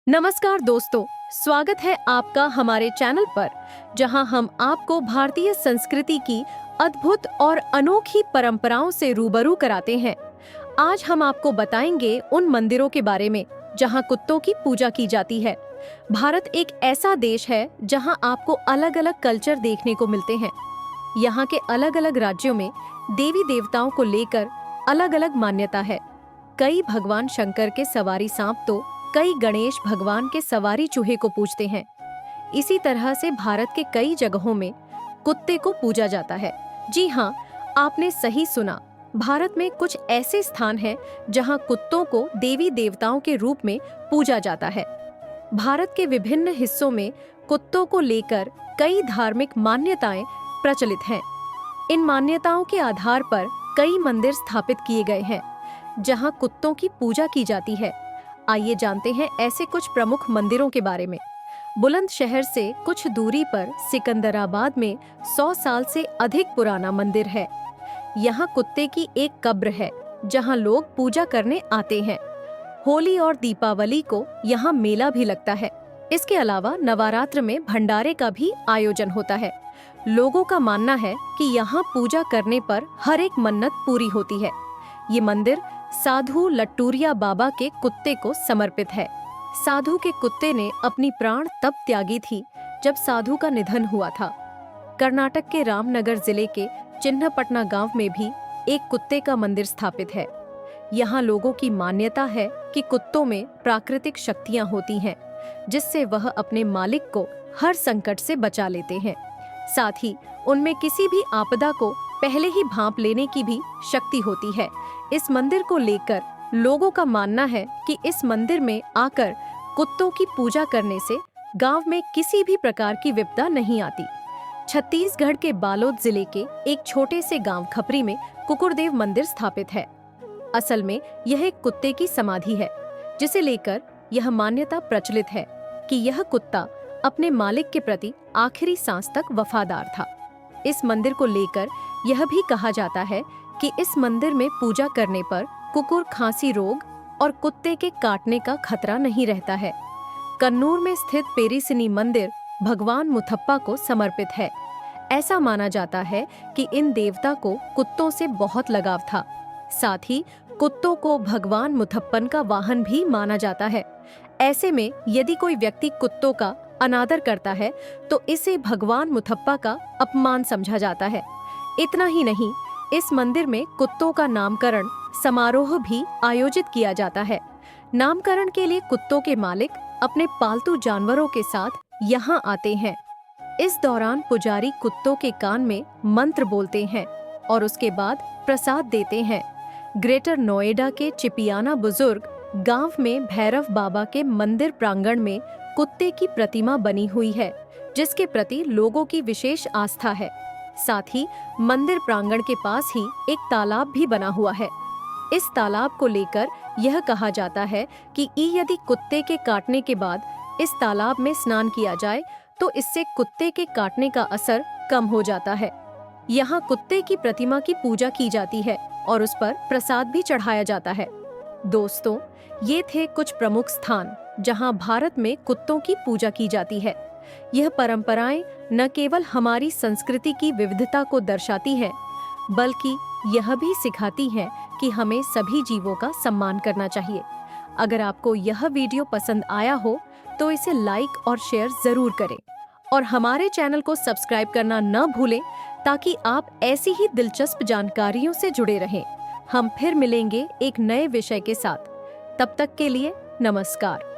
नमस्कार दोस्तों, स्वागत है आपका हमारे चैनल पर, जहां हम आपको भारतीय संस्कृति की अद्भुत और अनोखी परंपराओं से रूबरू कराते हैं। आज हम आपको बताएंगे उन मंदिरों के बारे में जहां कुत्तों की पूजा की जाती है। भारत एक ऐसा देश है जहां आपको अलग अलग कल्चर देखने को मिलते हैं। यहाँ के अलग अलग राज्यों में देवी देवताओं को लेकर अलग अलग मान्यता है। कई भगवान शंकर के सवारी सांप तो कई गणेश भगवान के सवारी चूहे को पूजते हैं। इसी तरह से भारत के कई जगहों में कुत्ते को पूजा जाता है। जी हाँ, आपने सही सुना। भारत में कुछ ऐसे स्थान हैं जहाँ कुत्तों को देवी देवताओं के रूप में पूजा जाता है। भारत के विभिन्न हिस्सों में कुत्तों को लेकर कई धार्मिक मान्यताएं प्रचलित हैं। इन मान्यताओं के आधार पर कई मंदिर स्थापित किए गए हैं जहाँ कुत्तों की पूजा की जाती है। आइए जानते हैं ऐसे कुछ प्रमुख मंदिरों के बारे में। बुलंदशहर से कुछ दूरी पर सिकंदराबाद में 100 साल से अधिक पुराना मंदिर है। यहाँ कुत्ते की एक कब्र है जहाँ लोग पूजा करने आते हैं। होली और दीपावली को यहाँ मेला भी लगता है। इसके अलावा नवरात्र में भंडारे का भी आयोजन होता है। लोगों का मानना है कि यहाँ पूजा करने पर हर एक मन्नत पूरी होती है। ये मंदिर साधु लट्टूरिया बाबा के कुत्ते को समर्पित है। साधु के कुत्ते ने अपनी प्राण तब त्यागी थी जब साधु का निधन हुआ था। कर्नाटक के रामनगर जिले के चिन्नपटना गांव में भी एक कुत्ते का मंदिर स्थापित है। यहाँ लोगों की मान्यता है कि कुत्तों में प्राकृतिक शक्तियाँ होती हैं, जिससे वह अपने मालिक को हर संकट से बचा लेते हैं। साथ ही उनमें किसी भी आपदा को पहले ही भांप लेने की भी शक्ति होती है। इस मंदिर को लेकर लोगों का मानना है कि इस मंदिर में आकर कुत्तों की पूजा करने से गांव में किसी भी प्रकार की विपदा नहीं आती। छत्तीसगढ़ के बालोद जिले के एक छोटे से गांव खपरी में कुकुरदेव मंदिर स्थापित है। असल में यह एक कुत्ते की समाधि है, जिसे लेकर यह मान्यता प्रचलित है कि यह कुत्ता अपने मालिक के प्रति आखिरी सांस तक वफादार था। इस मंदिर को लेकर यह भी कहा जाता है कि इस मंदिर में पूजा करने पर कुकुर खांसी रोग और कुत्ते के काटने का खतरा नहीं रहता है। कन्नूर में स्थित पेरीसिनी मंदिर भगवान मुथप्पा को समर्पित है। ऐसा माना जाता है कि इन देवता को कुत्तों से बहुत लगाव था। साथ ही कुत्तों को भगवान मुथप्पन का वाहन भी माना जाता है। ऐसे में यदि कोई व्यक्ति कुत्तों का अनादर करता है तो इसे भगवान मुथप्पा का अपमान समझा जाता है। इतना ही नहीं, इस मंदिर में कुत्तों का नामकरण समारोह भी आयोजित किया जाता है। नामकरण के लिए कुत्तों के मालिक अपने पालतू जानवरों के साथ यहाँ आते हैं। इस दौरान पुजारी कुत्तों के कान में मंत्र बोलते हैं और उसके बाद प्रसाद देते हैं। ग्रेटर नोएडा के चिपियाना बुजुर्ग गांव में भैरव बाबा के मंदिर प्रांगण में कुत्ते की प्रतिमा बनी हुई है, जिसके प्रति लोगों की विशेष आस्था है। साथ ही मंदिर प्रांगण के पास ही एक तालाब भी बना हुआ है। इस तालाब को लेकर यह कहा जाता है कि यदि कुत्ते के काटने के बाद इस तालाब में स्नान किया जाए तो इससे कुत्ते के काटने का असर कम हो जाता है। यहाँ कुत्ते की प्रतिमा की पूजा की जाती है और उस पर प्रसाद भी चढ़ाया जाता है। दोस्तों, ये थे कुछ प्रमुख स्थान जहाँ भारत में कुत्तों की पूजा की जाती है। यह परंपराएं न केवल हमारी संस्कृति की विविधता को दर्शाती हैं, बल्कि यह भी सिखाती हैं कि हमें सभी जीवों का सम्मान करना चाहिए। अगर आपको यह वीडियो पसंद आया हो तो इसे लाइक और शेयर जरूर करें और हमारे चैनल को सब्सक्राइब करना न भूलें, ताकि आप ऐसी ही दिलचस्प जानकारियों से जुड़े रहें। हम फिर मिलेंगे एक नए विषय के साथ। तब तक के लिए नमस्कार।